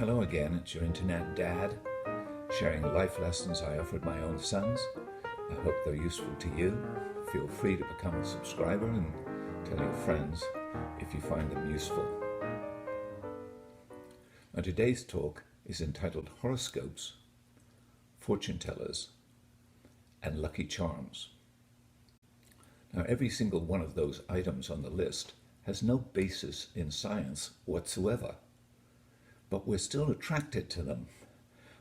Hello again, it's your internet dad, sharing life lessons I offered my own sons. I hope they're useful to you. Feel free to become a subscriber and tell your friends if you find them useful. Now today's talk is entitled Horoscopes, Fortune Tellers, and Lucky Charms. Now every single one of those items on the list has no basis in science whatsoever. But we're still attracted to them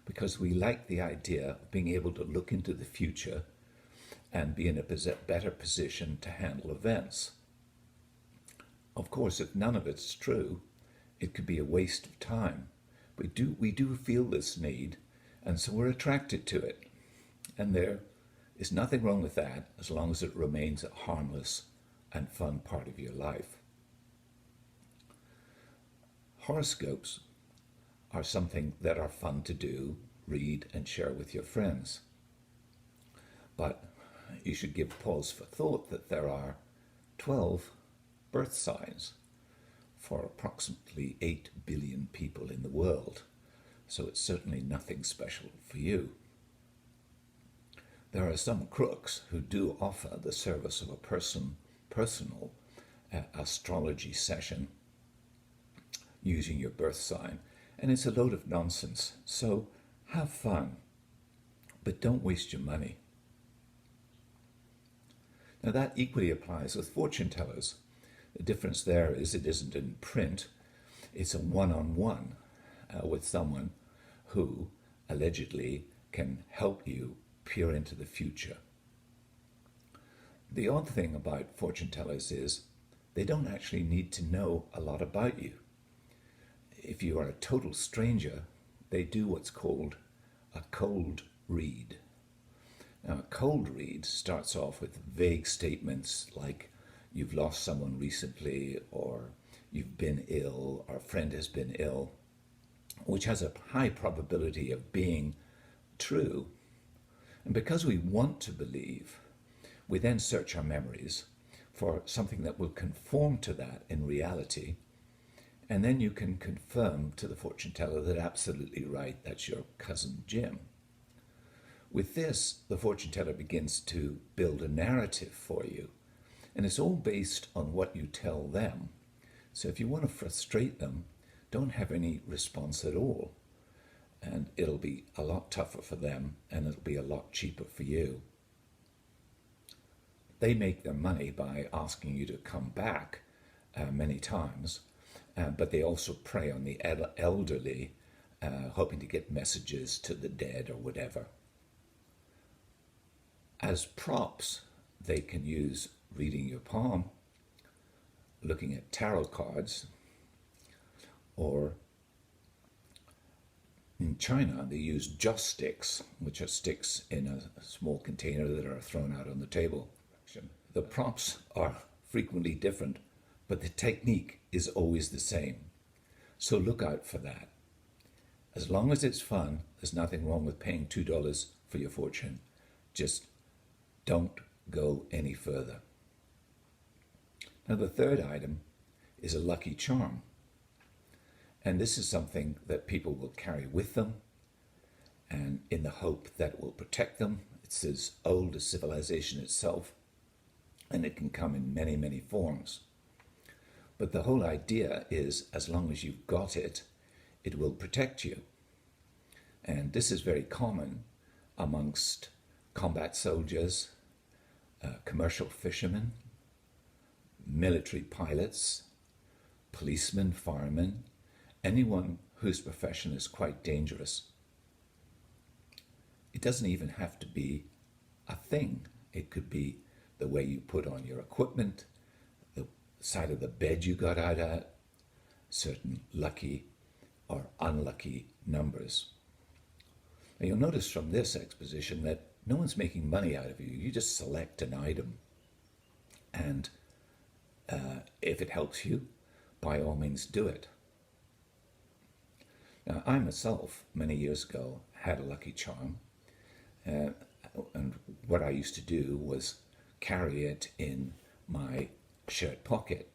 because we like the idea of being able to look into the future and be in a better position to handle events. Of course, if none of it's true, it could be a waste of time. We do feel this need, and so we're attracted to it. And there is nothing wrong with that as long as it remains a harmless and fun part of your life. Horoscopes are something that are fun to do, read and share with your friends. But you should give pause for thought that there are 12 birth signs for approximately 8 billion people in the world, so it's certainly nothing special for you. There are some crooks who do offer the service of a personal astrology session using your birth sign, and it's a load of nonsense, so have fun, but don't waste your money. Now that equally applies with fortune tellers. The difference there is it isn't in print, it's a one-on-one with someone who allegedly can help you peer into the future. The odd thing about fortune tellers is they don't actually need to know a lot about you. If you are a total stranger, they do what's called a cold read. Now, a cold read starts off with vague statements like you've lost someone recently, or you've been ill, or a friend has been ill, which has a high probability of being true. And because we want to believe, we then search our memories for something that will conform to that in reality. And then you can confirm to the fortune teller that absolutely right, that's your cousin Jim. With this, the fortune teller begins to build a narrative for you. And it's all based on what you tell them. So if you want to frustrate them, don't have any response at all. And it'll be a lot tougher for them, and it'll be a lot cheaper for you. They make their money by asking you to come back many times. But they also prey on the elderly, hoping to get messages to the dead or whatever. As props, they can use reading your palm, looking at tarot cards, or in China they use joss sticks, which are sticks in a small container that are thrown out on the table. The props are frequently different, but the technique is always the same. So look out for that. As long as it's fun, there's nothing wrong with paying $2 for your fortune. Just don't go any further. Now the third item is a lucky charm. And this is something that people will carry with them, and in the hope that it will protect them. It's as old as civilization itself, and it can come in many, many forms. But the whole idea is, as long as you've got it, it will protect you. And this is very common amongst combat soldiers, commercial fishermen, military pilots, policemen, firemen, anyone whose profession is quite dangerous. It doesn't even have to be a thing. It could be the way you put on your equipment, the side of the bed you got out at, certain lucky or unlucky numbers. Now you'll notice from this exposition that no one's making money out of you. You just select an item, and if it helps you, by all means do it. Now I myself, many years ago, had a lucky charm, and what I used to do was carry it in my shirt pocket,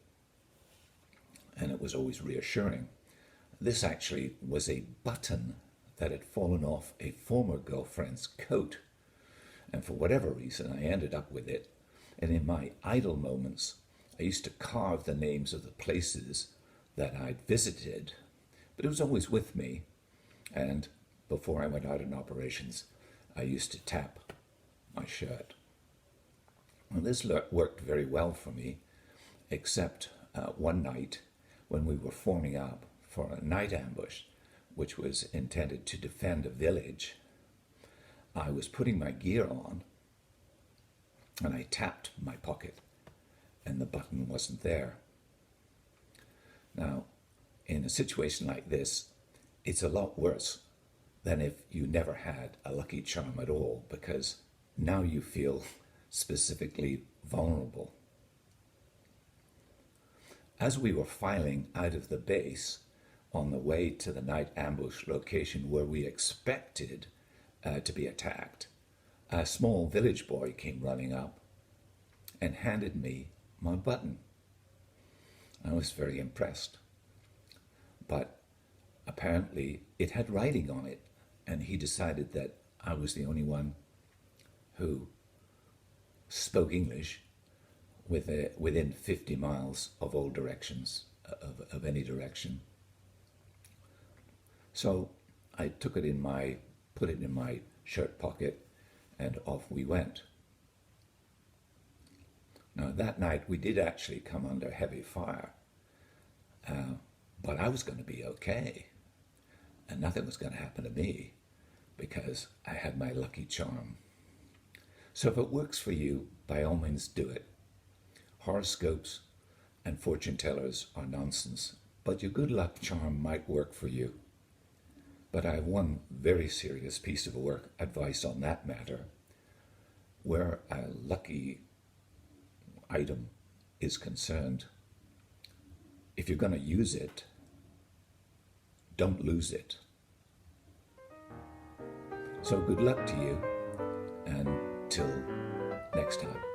and it was always reassuring. this actually was a button that had fallen off a former girlfriend's coat. And for whatever reason, I ended up with it. And in my idle moments, I used to carve the names of the places that I'd visited, but it was always with me. And before I went out on operations, I used to tap my shirt. Well, this worked very well for me, except one night when we were forming up for a night ambush, which was intended to defend a village. I was putting my gear on, and I tapped my pocket, and the button wasn't there. Now, in a situation like this, it's a lot worse than if you never had a lucky charm at all, because now you feel specifically vulnerable. As we were filing out of the base on the way to the night ambush location where we expected to be attacked, a small village boy came running up and handed me my button. I was very impressed, but apparently it had writing on it, and he decided that I was the only one who spoke English within 50 miles of all directions, of any direction. So I put it in my shirt pocket, and off we went. Now that night we did actually come under heavy fire, but I was going to be okay, and nothing was going to happen to me because I had my lucky charm. So if it works for you, by all means do it. Horoscopes and fortune tellers are nonsense, but your good luck charm might work for you. But I have one very serious piece of advice on that matter. Where a lucky item is concerned, if you're going to use it, don't lose it. So good luck to you, and till next time.